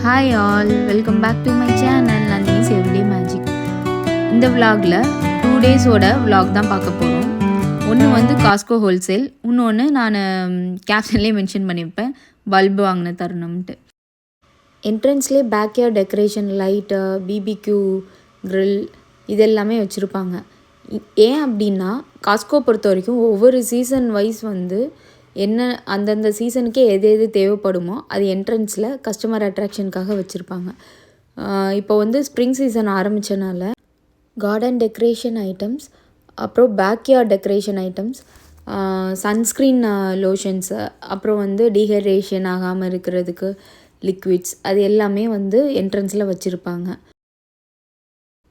Hi all, welcome back to my channel Nandini's everyday magic. இந்த விலாகில் 2 டேஸோட vlog தான் பார்க்க போகிறோம். ஒன்று வந்து காஸ்கோ ஹோல்சேல், இன்னொன்று நான் கேப்ஷன்லேயே மென்ஷன் பண்ணியிருப்பேன் பல்பு வாங்கின தருணம்ன்ட்டு. என்ட்ரன்ஸ்லேயே backyard decoration, light, BBQ grill இதெல்லாமே வச்சுருப்பாங்க. ஏன் அப்படின்னா காஸ்கோ பொறுத்த வரைக்கும் ஒவ்வொரு சீசன் வைஸ் வந்து என்ன அந்தந்த சீசனுக்கே எது எது தேவைப்படுமோ அது என்ட்ரன்ஸில் கஸ்டமர் அட்ராக்ஷனுக்காக வச்சுருப்பாங்க. இப்போ வந்து ஸ்ப்ரிங் சீசன் ஆரம்பித்தனால கார்டன் டெக்கரேஷன் ஐட்டம்ஸ், அப்புறம் backyard decoration items, sunscreen lotions, அப்புறம் வந்து டீஹைட்ரேஷன் ஆகாமல் இருக்கிறதுக்கு லிக்விட்ஸ், அது எல்லாமே வந்து என்ட்ரன்ஸில் வச்சுருப்பாங்க.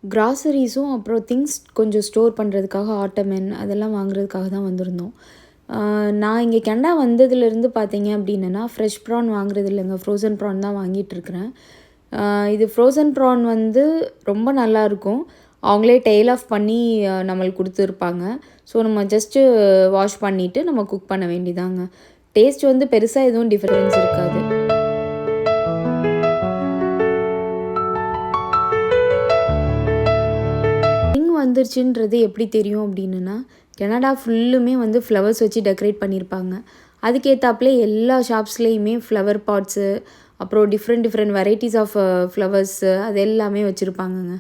கிராசரிஸும் அப்புறம் திங்ஸ் கொஞ்சம் ஸ்டோர் பண்ணுறதுக்காக ஆட்டமென் அதெல்லாம் வாங்குறதுக்காக தான் வந்திருந்தோம். நான் இங்கே கனடா வந்ததுலேருந்து பார்த்தீங்க அப்படின்னா ஃப்ரெஷ் ப்ரான் வாங்குறது இல்லைங்க, ஃப்ரோசன் ப்ரான் தான் வாங்கிட்டுருக்குறேன். இது ஃப்ரோசன் ப்ரான் வந்து ரொம்ப நல்லாயிருக்கும். அவங்களே டெய்ல் ஆஃப் பண்ணி நம்மளுக்கு கொடுத்துருப்பாங்க. ஸோ நம்ம ஜஸ்ட்டு வாஷ் பண்ணிவிட்டு நம்ம குக் பண்ண வேண்டியதாங்க. டேஸ்ட் வந்து பெருசாக எதுவும் டிஃப்ரென்ஸ் இருக்காது. வந்துருச்சுன்றது எப்படி தெரியும் அப்படின்னா, கனடா ஃபுல்லுமே வந்து ஃப்ளவர்ஸ் வச்சு டெக்கரேட் பண்ணியிருப்பாங்க. அதுக்கேற்றாப்புலே எல்லா ஷாப்ஸ்லேயுமே ஃப்ளவர் பாட்ஸு, அப்புறம் டிஃப்ரெண்ட் வெரைட்டிஸ் ஆஃப் ஃப்ளவர்ஸு அது எல்லாமே வச்சுருப்பாங்கங்க.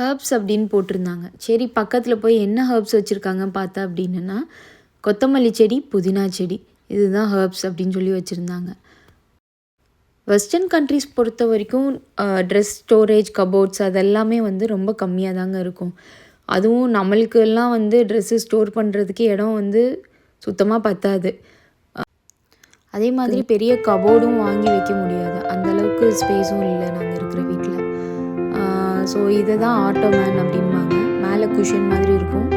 ஹர்ப்ஸ் அப்படின்னு போட்டிருந்தாங்க. சரி பக்கத்தில் போய் என்ன ஹர்ப்ஸ் வச்சுருக்காங்க பார்த்தா அப்படின்னா கொத்தமல்லி செடி, புதினா செடி, இதுதான் ஹர்ப்ஸ் அப்படின்னு சொல்லி வச்சுருந்தாங்க. வெஸ்டர்ன் கண்ட்ரிஸ் பொறுத்த வரைக்கும் ட்ரெஸ் ஸ்டோரேஜ், கபோர்ட்ஸ் அதெல்லாமே வந்து ரொம்ப கம்மியாக தாங்க இருக்கும். அதுவும் நம்மளுக்கெல்லாம் வந்து ட்ரெஸ்ஸு ஸ்டோர் பண்ணுறதுக்கு இடம் வந்து சுத்தமாக பத்தாது. அதே மாதிரி பெரிய கபோர்டும் வாங்கி வைக்க முடியாது, அந்தளவுக்கு ஸ்பேஸும் இல்லை நாங்கள் இருக்கிற வீட்டில். ஸோ இதை தான் ஆட்டோமேன் அப்படின்பாங்க. மேலே குஷன் மாதிரி இருக்கும்,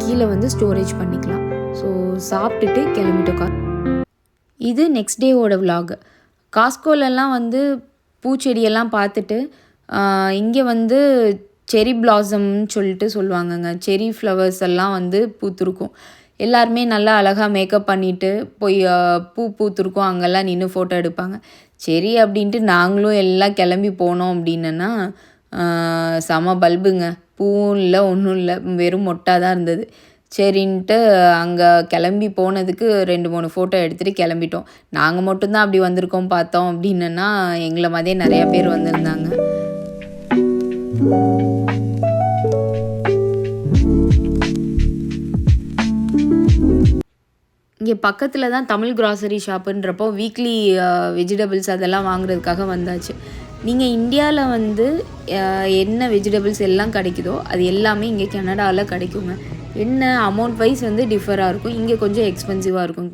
கீழே வந்து ஸ்டோரேஜ் பண்ணிக்கலாம். ஸோ சாப்பிட்டுட்டு கிளம்பிட்டோம். இது நெக்ஸ்ட் டேவோட விலாக். காஸ்கோலெல்லாம் வந்து பூச்செடியெல்லாம் பார்த்துட்டு இங்கே வந்து செரி பிளாசம்னு சொல்லிட்டு சொல்லுவாங்கங்க. செரி ஃப்ளவர்ஸ் எல்லாம் வந்து பூத்துருக்கும். எல்லாருமே நல்லா அழகாக மேக்கப் பண்ணிவிட்டு போய் பூத்துருக்கும் அங்கெல்லாம் நின்று ஃபோட்டோ எடுப்பாங்க. சரி அப்படின்ட்டு நாங்களும் எல்லாம் கிளம்பி போனோம் அப்படின்னா செம பல்புங்க. பூவும் இல்லை, ஒன்றும் இல்லை, வெறும் மொட்டாக தான் இருந்தது. சரின்ட்டு அங்கே கிளம்பி போனதுக்கு 2-3 ஃபோட்டோ எடுத்துகிட்டு கிளம்பிட்டோம். நாங்கள் மட்டும்தான் அப்படி வந்திருக்கோம் பார்த்தோம் அப்படின்னா எங்களை மாதிரியே நிறையா பேர் வந்திருந்தாங்க. இங்கே பக்கத்தில் தான் தமிழ் கிராசரி ஷாப்புன்றப்போ வீக்லி வெஜிடபிள்ஸ் அதெல்லாம் வாங்குறதுக்காக வந்தாச்சு. நீங்கள் இந்தியாவில் வந்து என்ன வெஜிடபிள்ஸ் எல்லாம் கிடைக்குதோ அது எல்லாமே இங்கே கனடாவில் கிடைக்குங்க. என்ன அமௌண்ட் வைஸ் வந்து டிஃபராக இருக்கும், இங்கே கொஞ்சம் எக்ஸ்பென்சிவாக இருக்கும்.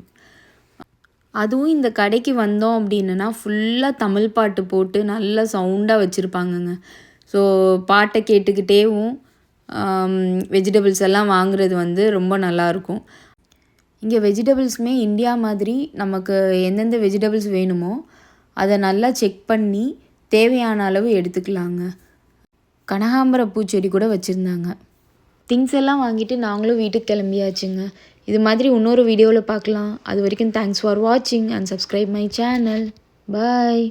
அதுவும் இந்த கடைக்கு வந்தோம் அப்படின்னா ஃபுல்லாக தமிழ் பாட்டு போட்டு நல்லா சவுண்டாக வச்சுருப்பாங்கங்க. ஸோ பாட்டை கேட்டுக்கிட்டேவும் வெஜிடபிள்ஸ் எல்லாம் வாங்குறது வந்து ரொம்ப நல்லாயிருக்கும். இங்கே வெஜிடபிள்ஸுமே இந்தியா மாதிரி நமக்கு எந்தெந்த வெஜிடபிள்ஸ் வேணுமோ அதை நல்லா செக் பண்ணி தேவையான அளவு எடுத்துக்கலாங்க. கனகாம்பர பூச்செடி கூட வச்சுருந்தாங்க. திங்ஸ் எல்லாம் வாங்கிட்டு நாங்களும் வீட்டுக்கு கிளம்பியாச்சுங்க. இது மாதிரி இன்னொரு வீடியோவில் பார்க்கலாம். அது வரைக்கும் தேங்க்ஸ் ஃபார் வாட்சிங் and subscribe my channel. Bye.